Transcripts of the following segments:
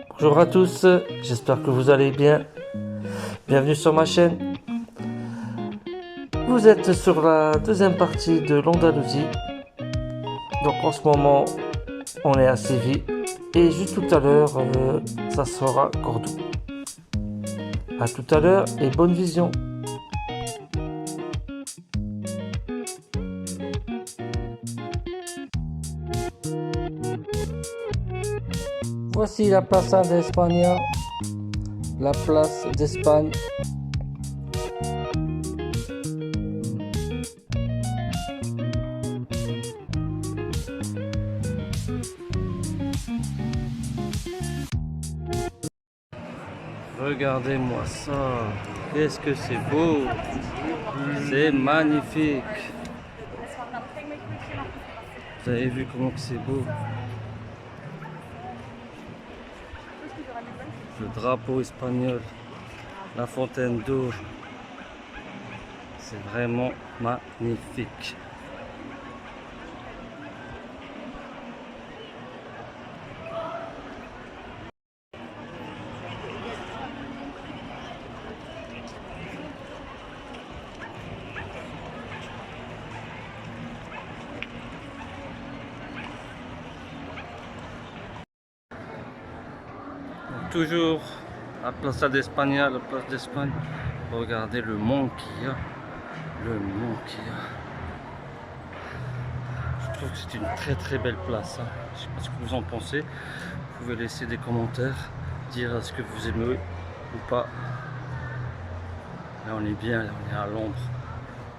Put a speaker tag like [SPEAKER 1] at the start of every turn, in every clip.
[SPEAKER 1] Bonjour à tous, j'espère que vous allez bien. Bienvenue sur ma chaîne. Vous êtes sur la deuxième partie de l'Andalousie. Donc en ce moment, on est à Séville. Et juste tout à l'heure, ça sera Cordoue. A tout à l'heure et bonne vision. Voici la Plaza de España, la place d'Espagne. Regardez-moi ça, qu'est-ce que c'est beau, c'est magnifique. Vous avez vu comment que c'est beau. Le drapeau espagnol, la fontaine d'eau, c'est vraiment magnifique. Toujours à Plaza d'Espagne, la place d'Espagne. Regardez le mont qu'il y a. Le mont qu'il y a. Je trouve que c'est une très belle place. Hein. Je ne sais pas ce que vous en pensez. Vous pouvez laisser des commentaires, dire ce que vous aimez ou pas. Là on est bien, là on est à l'ombre.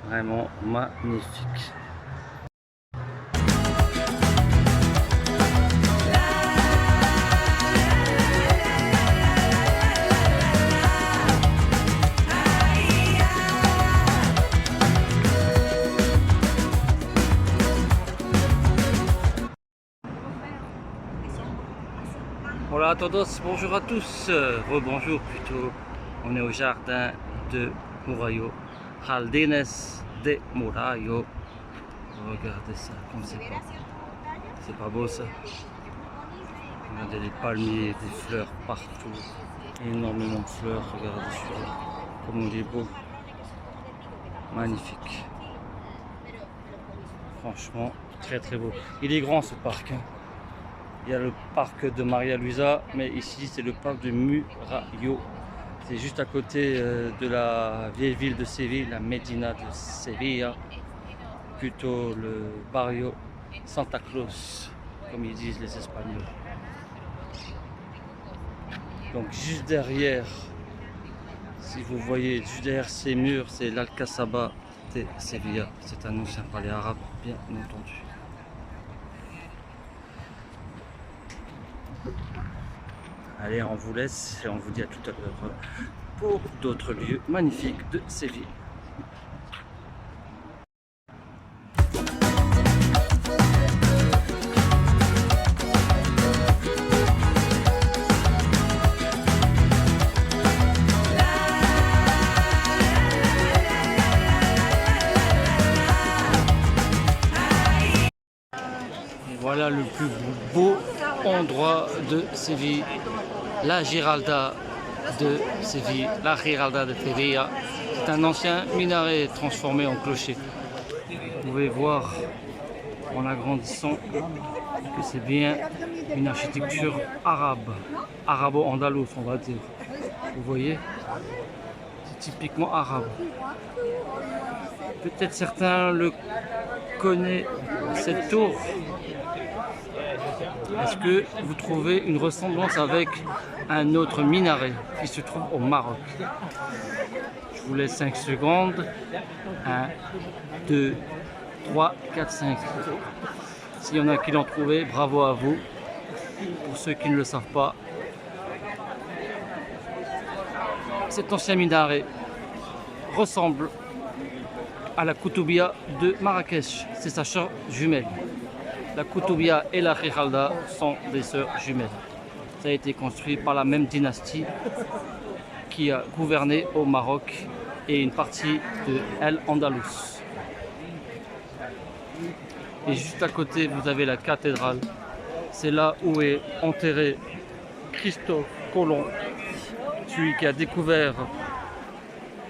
[SPEAKER 1] Vraiment magnifique. Hola a todos, bonjour à tous, rebonjour plutôt, on est au jardin de Murillo, Jardines de Murillo. Regardez ça, comme c'est pas beau ça. Regardez les palmiers, des fleurs partout, énormément de fleurs, regardez celui-là, comme il est beau, magnifique. Franchement, très beau. Il est grand ce parc, hein. Il y a le parc de Maria Luisa, mais ici c'est le parc de Murillo. C'est juste à côté de la vieille ville de Séville, la Médina de Sevilla, plutôt le barrio Santa Claus, comme ils disent les Espagnols. Donc juste derrière, si vous voyez, juste derrière ces murs, c'est l'Alcazaba de Sevilla. C'est un ancien palais arabe, bien entendu. Allez, on vous laisse et on vous dit à tout à l'heure pour d'autres lieux magnifiques de Séville. Et voilà le plus beau endroit de Séville. La Giralda de Séville, la Giralda de Sevilla, c'est un ancien minaret transformé en clocher. Vous pouvez voir en agrandissant que c'est bien une architecture arabe, arabo-andalouse on va dire. Vous voyez, c'est typiquement arabe. Peut-être certains le connaissent, cette tour. Est-ce que vous trouvez une ressemblance avec un autre minaret qui se trouve au Maroc? Je vous laisse 5 secondes. 1, 2, 3, 4, 5. S'il y en a qui l'ont trouvé, bravo à vous. Pour ceux qui ne le savent pas, cet ancien minaret ressemble à la Koutoubia de Marrakech. C'est sa sœur jumelle. La Koutoubia et la Giralda sont des sœurs jumelles. Ça a été construit par la même dynastie qui a gouverné au Maroc et une partie de El Andalus. Et juste à côté, vous avez la cathédrale c'est là où est enterré Christophe Colomb, celui qui a découvert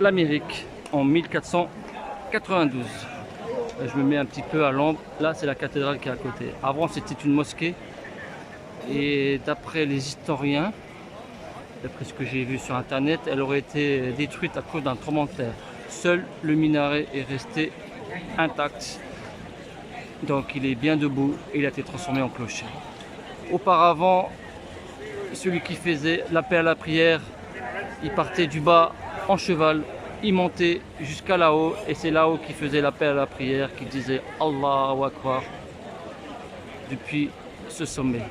[SPEAKER 1] l'Amérique en 1492. Je me mets un petit peu à l'ombre. Là, c'est la cathédrale qui est à côté. Avant, c'était une mosquée. Et d'après les historiens, d'après ce que j'ai vu sur internet, elle aurait été détruite à cause d'un tremblement de terre. Seul le minaret est resté intact. Donc il est bien debout et il a été transformé en clocher. Auparavant, celui qui faisait l'appel à la prière, il partait du bas en cheval, il montait jusqu'à là-haut et c'est là-haut qu'il faisait l'appel à la prière, qu'il disait Allahu Akbar depuis ce sommet.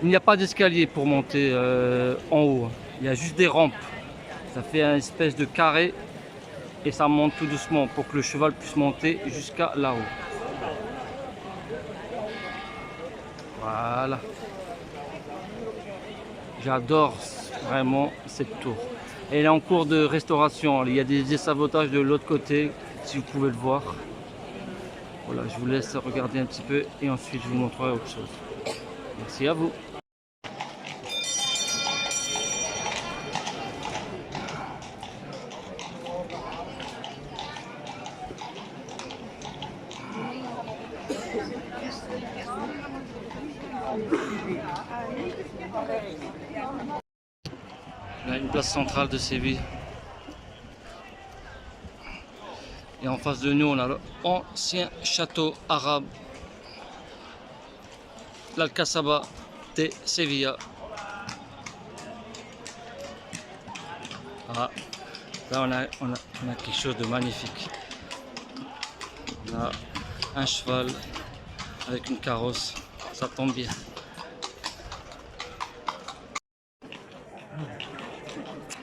[SPEAKER 1] Il n'y a pas d'escalier pour monter en haut, il y a juste des rampes. Ça fait un espèce de carré et ça monte tout doucement pour que le cheval puisse monter jusqu'à là-haut. Voilà. J'adore vraiment cette tour. Elle est en cours de restauration. Il y a des sabotages de l'autre côté, si vous pouvez le voir. Voilà, je vous laisse regarder un petit peu et ensuite je vous montrerai autre chose. Merci à vous. Là, une place centrale de Séville. Et en face de nous, on a l'ancien château arabe, l'Alcazaba de Sevilla. Ah, là, on a quelque chose de magnifique. On a un cheval avec une carrosse, ça tombe bien.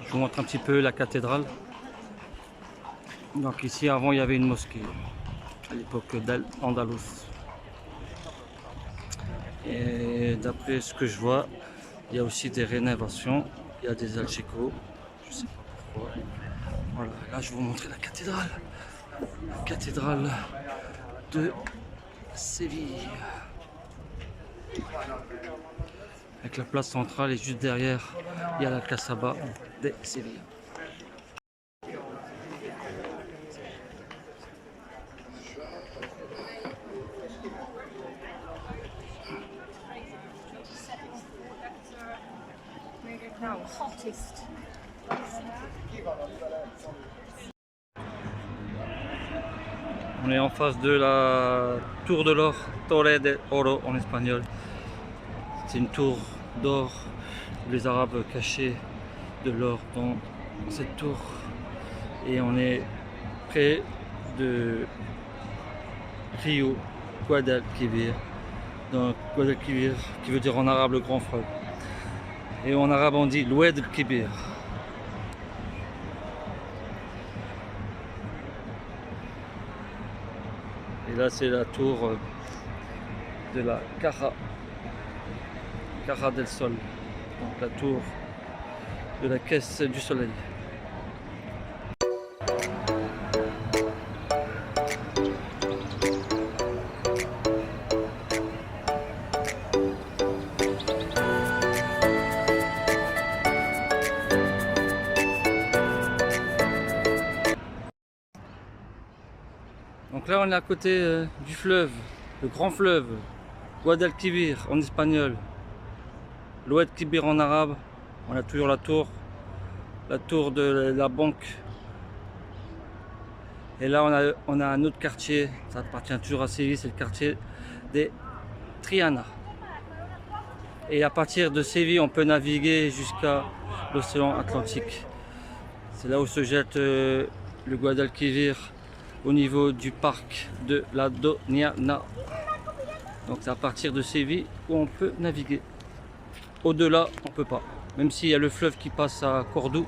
[SPEAKER 1] Je vous montre un petit peu la cathédrale. Donc ici avant il y avait une mosquée à l'époque d'Andalous. Et d'après ce que je vois, il y a aussi des rénovations. Il y a des alchicos, je sais pas pourquoi. Voilà, là je vais vous montrer la cathédrale. La cathédrale de Séville. Avec la place centrale et juste derrière, il y a l'Alcazaba de Séville. On est en face de la tour de l'or, Torre del Oro en espagnol. C'est une tour d'or où les Arabes cachaient de l'or dans cette tour. Et on est près de Rio Guadalquivir. Donc Guadalquivir qui veut dire en arabe le grand fleuve. Et en arabe on dit l'Oued el-Kibir. Et là c'est la tour de la Caja del Sol, donc la tour de la caisse du soleil. Donc là on est à côté du fleuve, le grand fleuve, Guadalquivir en espagnol, l'Oued Kibir en arabe. On a toujours la tour de la banque. Et là on a un autre quartier, ça appartient toujours à Séville, c'est le quartier des Triana. Et à partir de Séville on peut naviguer jusqu'à l'océan Atlantique. C'est là où se jette le Guadalquivir, au niveau du parc de la Doñana. Donc c'est à partir de Séville où on peut naviguer. Au-delà, on ne peut pas. Même s'il y a le fleuve qui passe à Cordoue,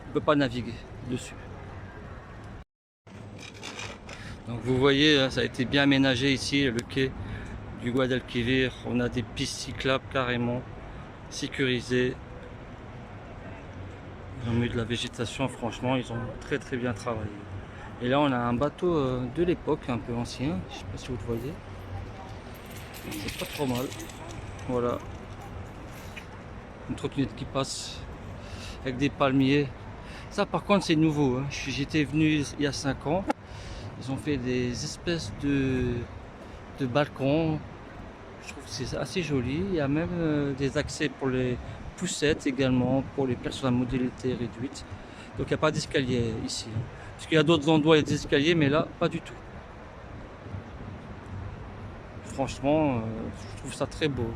[SPEAKER 1] on ne peut pas naviguer dessus. Donc vous voyez, ça a été bien aménagé ici, le quai du Guadalquivir. On a des pistes cyclables carrément sécurisées. Ils ont mis de la végétation, franchement, ils ont très bien travaillé. Et là on a un bateau de l'époque, un peu ancien, je ne sais pas si vous le voyez. C'est pas trop mal. Voilà. Une trottinette qui passe avec des palmiers. Ça par contre c'est nouveau. Hein. J'étais venu il y a 5 ans. Ils ont fait des espèces de balcons. Je trouve que c'est assez joli. Il y a même des accès pour les poussettes également, pour les personnes à mobilité réduite. Donc il n'y a pas d'escalier ici. Parce qu'il y a d'autres endroits, il y a des escaliers, mais là, pas du tout. Franchement, je trouve ça très beau.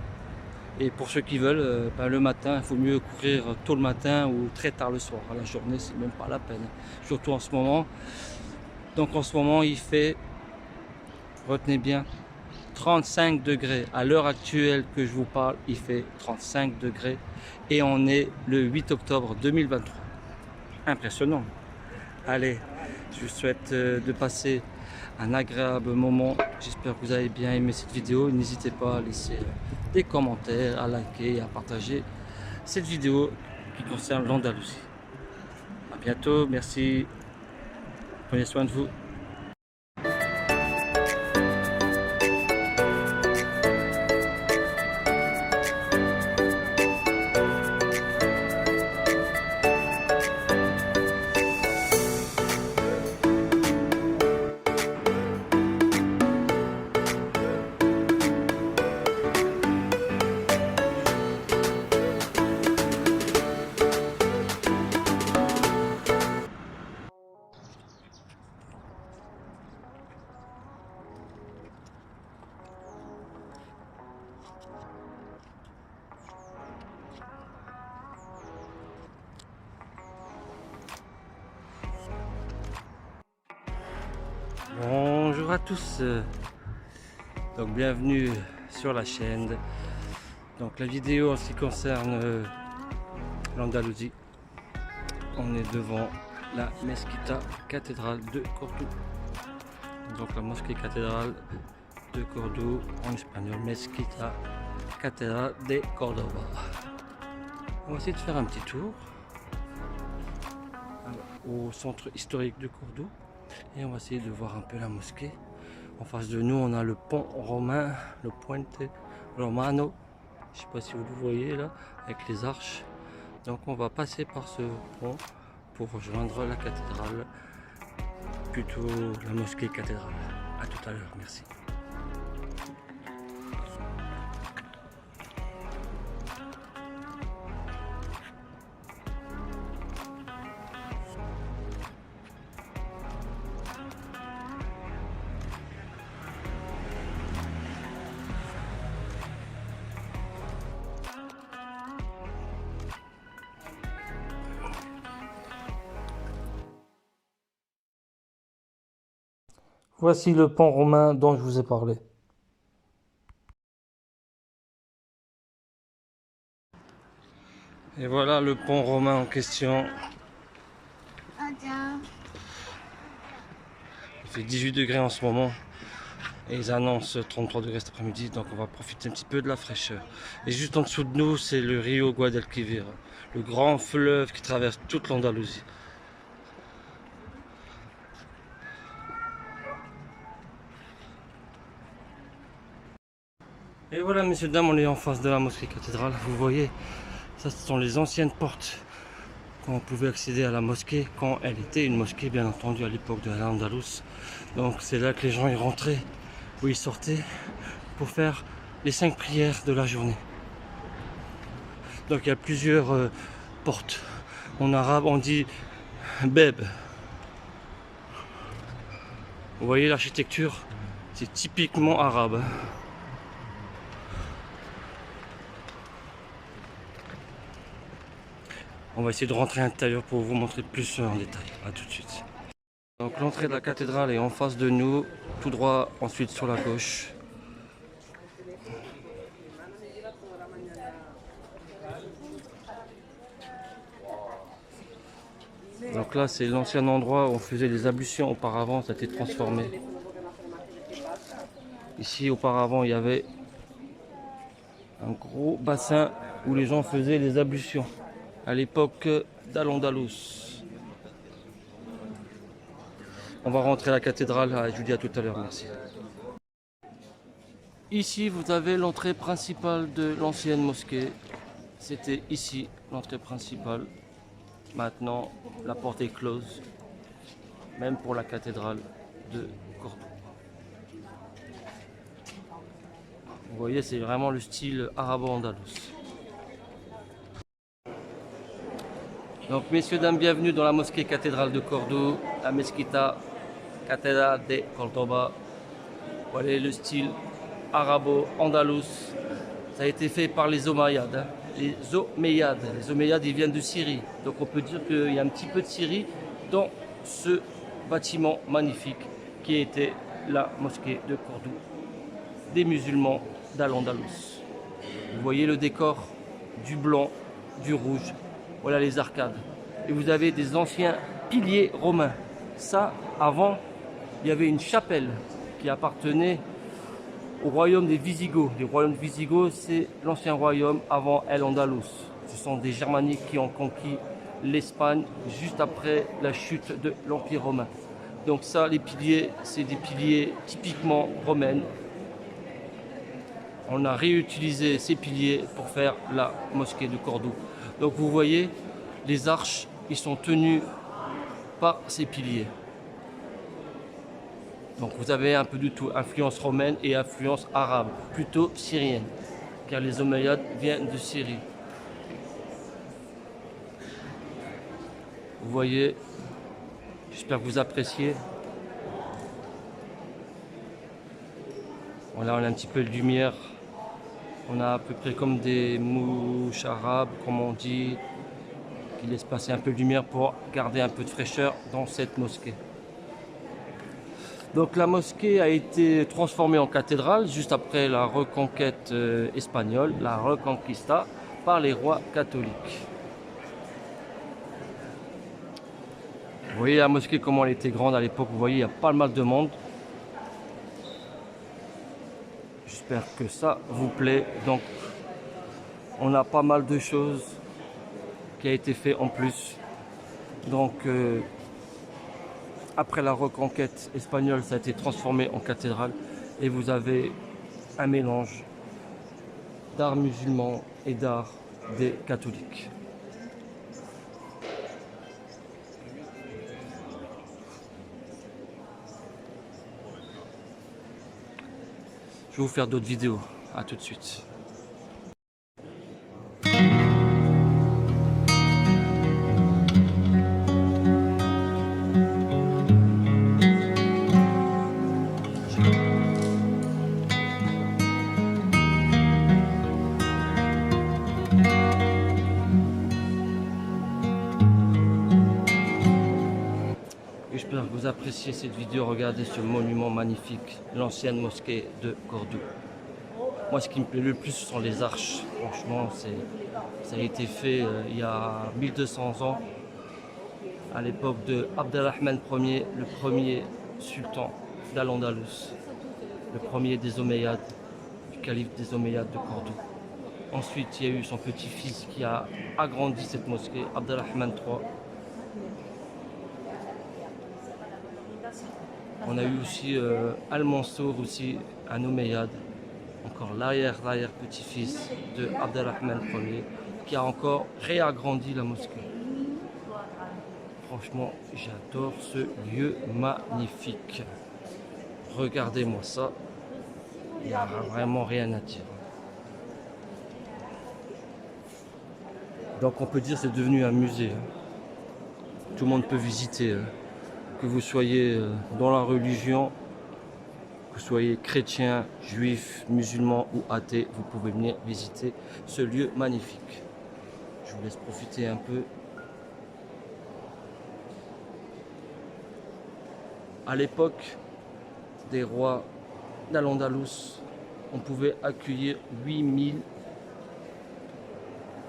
[SPEAKER 1] Et pour ceux qui veulent, le matin, il faut mieux courir tôt le matin ou très tard le soir. La journée, c'est même pas la peine. Surtout en ce moment. Donc en ce moment, il fait, retenez bien, 35 degrés. À l'heure actuelle que je vous parle, il fait 35 degrés. Et on est le 8 octobre 2023. Impressionnant. Allez, je vous souhaite de passer un agréable moment. J'espère que vous avez bien aimé cette vidéo. N'hésitez pas à laisser des commentaires, à liker et à partager cette vidéo qui concerne l'Andalousie. A bientôt, merci. Prenez soin de vous. Bonjour à tous, donc bienvenue sur la chaîne. Donc la vidéo en ce qui concerne l'Andalousie, on est devant la Mesquita cathédrale de Cordoue. Donc la mosquée cathédrale de Cordoue, en espagnol Mesquita cathédrale de Córdoba. On va essayer de faire un petit tour au centre historique de Cordoue. Et on va essayer de voir un peu la mosquée. En face de nous, on a le pont romain, le Puente Romano. Je ne sais pas si vous le voyez là, avec les arches. Donc on va passer par ce pont pour rejoindre la cathédrale, plutôt la mosquée cathédrale. A tout à l'heure, merci. Voici le pont romain dont je vous ai parlé. Et voilà le pont romain en question. Il fait 18 degrés en ce moment. Et ils annoncent 33 degrés cet après-midi. Donc on va profiter un petit peu de la fraîcheur. Et juste en dessous de nous, c'est le Rio Guadalquivir. Le grand fleuve qui traverse toute l'Andalousie. Et voilà, messieurs, dames, on est en face de la mosquée cathédrale. Vous voyez, ça ce sont les anciennes portes qu'on pouvait accéder à la mosquée quand elle était une mosquée, bien entendu, à l'époque de l'Andalous. Donc c'est là que les gens y rentraient ou y sortaient pour faire les 5 prières de la journée. Donc il y a plusieurs portes. En arabe, on dit beb. Vous voyez l'architecture, c'est typiquement arabe. On va essayer de rentrer à l'intérieur pour vous montrer plus en détail. A tout de suite. Donc l'entrée de la cathédrale est en face de nous, tout droit ensuite sur la gauche. Donc là c'est l'ancien endroit où on faisait les ablutions auparavant, ça a été transformé. Ici auparavant il y avait un gros bassin où les gens faisaient les ablutions à l'époque d'Al-Andalus. On va rentrer à la cathédrale, je vous dis à tout à l'heure, merci. Ici, vous avez l'entrée principale de l'ancienne mosquée. C'était ici l'entrée principale. Maintenant, la porte est close, même pour la cathédrale de Cordoue. Vous voyez, c'est vraiment le style arabo-andalous. Donc, messieurs, dames, bienvenue dans la mosquée cathédrale de Cordoue, la Mesquita Cathédrale de Cordoba. Voilà le style arabo-andalous. Ça a été fait par les Omeyyades. Hein. Les Omeyyades, ils viennent de Syrie. Donc on peut dire qu'il y a un petit peu de Syrie dans ce bâtiment magnifique qui était la mosquée de Cordoue des musulmans d'Al-Andalus. Vous voyez le décor du blanc, du rouge. Voilà les arcades. Et vous avez des anciens piliers romains. Ça, avant, il y avait une chapelle qui appartenait au royaume des Visigoths. Le royaume des Visigoths, c'est l'ancien royaume avant El-Andalus. Ce sont des Germaniques qui ont conquis l'Espagne juste après la chute de l'Empire romain. Donc ça, les piliers, c'est des piliers typiquement romains. On a réutilisé ces piliers pour faire la mosquée de Cordoue. Donc vous voyez, les arches, ils sont tenus par ces piliers. Donc vous avez un peu de tout, influence romaine et influence arabe, plutôt syrienne, car les Omeyyades viennent de Syrie. Vous voyez, j'espère que vous appréciez. Voilà, on a un petit peu de lumière. On a à peu près comme des mouches arabes, comme on dit, qui laissent passer un peu de lumière pour garder un peu de fraîcheur dans cette mosquée. Donc la mosquée a été transformée en cathédrale juste après la reconquête espagnole, la Reconquista, par les rois catholiques. Vous voyez la mosquée comment elle était grande à l'époque, vous voyez il y a pas mal de monde. J'espère que ça vous plaît. Donc on a pas mal de choses qui a été fait en plus. Donc après la reconquête espagnole, ça a été transformé en cathédrale et vous avez un mélange d'art musulman et d'art des catholiques. Je vais vous faire d'autres vidéos. À tout de suite. J'espère que vous appréciez cette vidéo. Regardez ce monument magnifique, l'ancienne mosquée de Cordoue. Moi, ce qui me plaît le plus, ce sont les arches. Franchement, ça a été fait il y a 1200 ans, à l'époque de Abdelrahman Ier, le premier sultan d'Al-Andalus, le premier des Omeyyades, du calife des Omeyyades de Cordoue. Ensuite, il y a eu son petit-fils qui a agrandi cette mosquée, Abdelrahman III. On a eu aussi Al-Mansour, aussi un Omeyyade, encore l'arrière-petit-fils de Abdelrahman Ier, qui a encore réagrandi la mosquée. Franchement, j'adore ce lieu magnifique. Regardez-moi ça, il n'y a vraiment rien à dire. Donc on peut dire que c'est devenu un musée. Tout le monde peut visiter. Que vous soyez dans la religion, que vous soyez chrétien, juif, musulman ou athée, vous pouvez venir visiter ce lieu magnifique. Je vous laisse profiter un peu. À l'époque des rois d'Al-Andalus, on pouvait accueillir 8000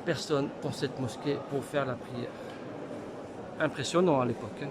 [SPEAKER 1] personnes dans cette mosquée pour faire la prière. Impressionnant à l'époque.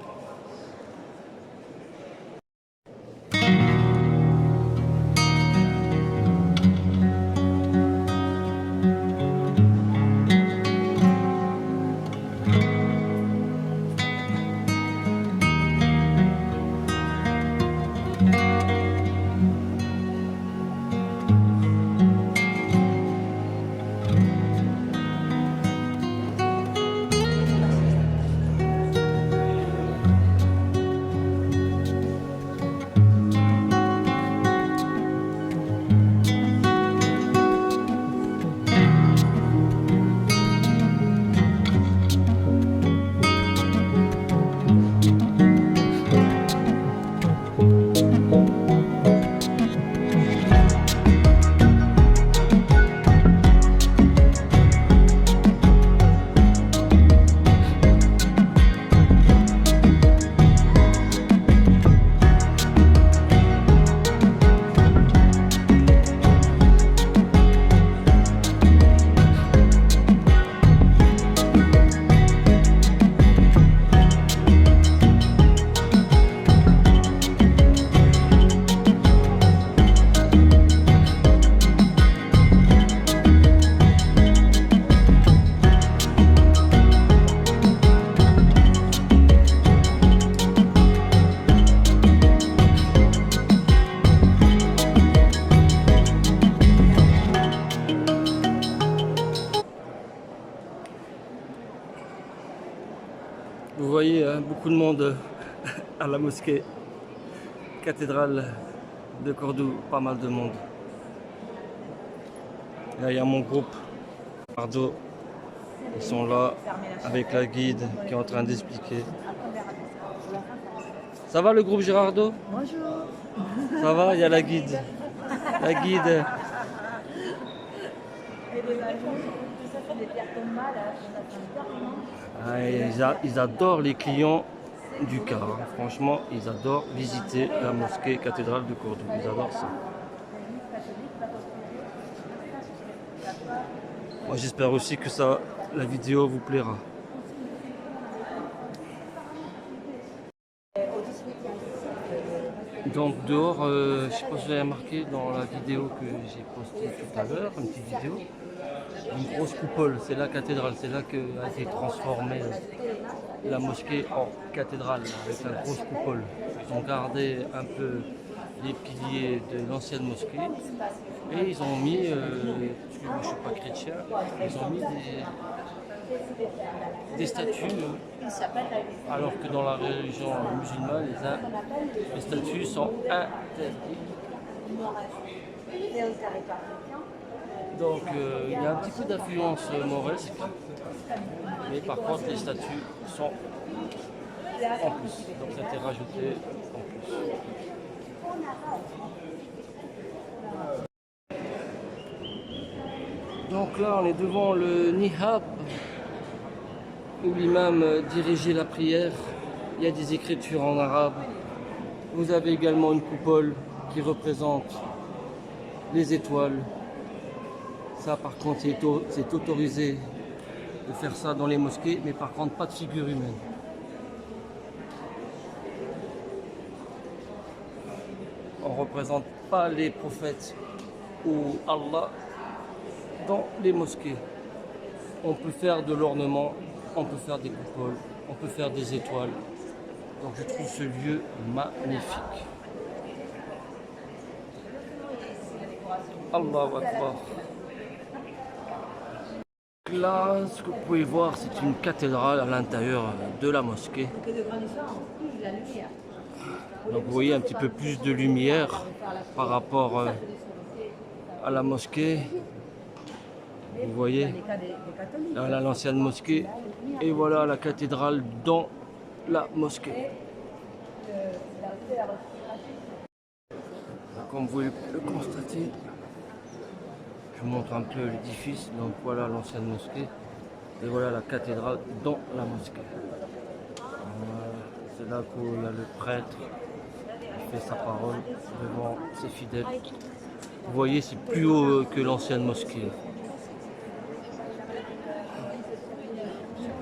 [SPEAKER 1] voyez hein, beaucoup de monde à la mosquée cathédrale de Cordoue, pas mal de monde. Là il y a mon groupe Ardo, ils sont là avec la guide qui est en train d'expliquer. Ça va le groupe Girardeau?
[SPEAKER 2] Bonjour.
[SPEAKER 1] Ça va, il y a la guide. La guide. Ah, ils adorent les clients du car. Hein. Franchement, ils adorent visiter la mosquée cathédrale de Cordoue. Ils adorent ça. Moi, j'espère aussi que la vidéo vous plaira. Donc dehors, je ne sais pas si vous avez remarqué dans la vidéo que j'ai postée tout à l'heure, une petite vidéo, une grosse coupole, c'est la cathédrale, c'est là qu'a été transformée la mosquée en cathédrale, avec la grosse coupole. Ils ont gardé un peu les piliers de l'ancienne mosquée et ils ont mis, parce que moi je ne suis pas chrétien, ils ont mis des statues, alors que dans la religion musulmane, les statues sont interdites. Donc il y a un petit peu d'influence mauresque, mais par contre les statues sont en plus, donc ça a été rajouté en plus. Donc là on est devant le Nihab, où l'imam dirigeait la prière. Il y a des écritures en arabe. Vous avez également une coupole qui représente les étoiles. Ça par contre c'est autorisé de faire ça dans les mosquées, mais par contre pas de figure humaine. On ne représente pas les prophètes ou Allah dans les mosquées. On peut faire de l'ornement, on peut faire des coupoles, on peut faire des étoiles. Donc je trouve ce lieu magnifique. Allahu Akbar. Là, ce que vous pouvez voir, c'est une cathédrale à l'intérieur de la mosquée. Donc vous voyez un petit peu plus de lumière par rapport à la mosquée. Vous voyez, là l'ancienne mosquée, et voilà la cathédrale dans la mosquée. Comme vous le constatez, je vous montre un peu l'édifice. Donc voilà l'ancienne mosquée, et voilà la cathédrale dans la mosquée. C'est là qu'il y a le prêtre qui fait sa parole devant ses fidèles. Vous voyez, c'est plus haut que l'ancienne mosquée.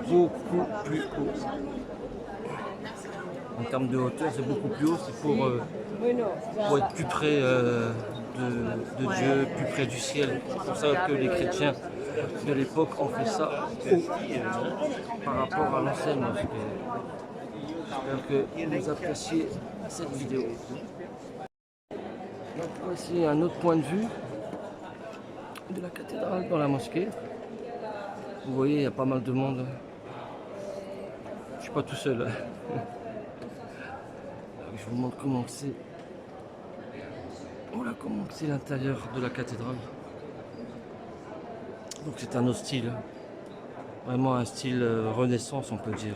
[SPEAKER 1] Beaucoup plus haut. En termes de hauteur, c'est beaucoup plus haut, c'est pour être plus près de Dieu, plus près du ciel. C'est pour ça que les chrétiens de l'époque ont fait ça haut par rapport à l'ancienne mosquée. J'espère que vous appréciez cette vidéo. Donc voici un autre point de vue de la cathédrale dans la mosquée. Vous voyez, il y a pas mal de monde. Je suis pas tout seul. Je vous montre comment c'est. Voilà comment c'est l'intérieur de la cathédrale. Donc c'est un autre style. Vraiment un style renaissance, on peut dire.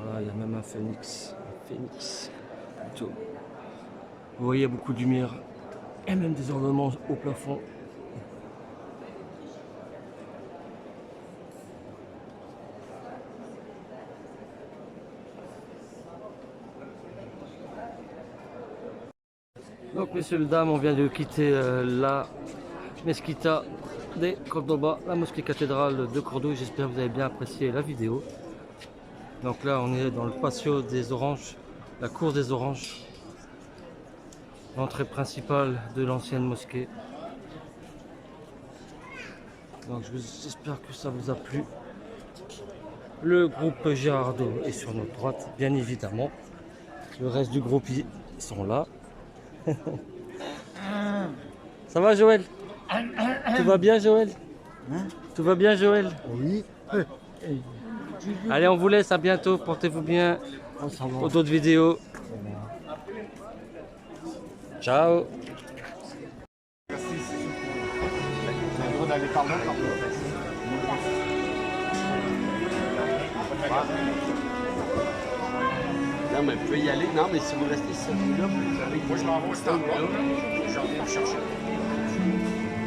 [SPEAKER 1] Voilà, il y a même un phénix. Plutôt. Vous voyez, il y a beaucoup de lumière. Et même des ornements au plafond. Donc messieurs et dames, on vient de quitter la Mesquita de Cordoba, la mosquée cathédrale de Cordoue. J'espère que vous avez bien apprécié la vidéo. Donc là on est dans le patio des Oranges, la cour des Oranges, l'entrée principale de l'ancienne mosquée. Donc j'espère que ça vous a plu. Le groupe Girardeau est sur notre droite, bien évidemment. Le reste du groupe, ils sont là. Ça va Joël? Tout va bien Joël? Tout va bien Joël?
[SPEAKER 3] Oui.
[SPEAKER 1] Allez, on vous laisse, à bientôt, portez-vous bien pour d'autres vidéos. Ciao.
[SPEAKER 2] Non, mais vous pouvez y aller. Non, mais si vous restez ici, là, vous allez...
[SPEAKER 3] Moi, je m'en vais au stand là. Je reviens chercher.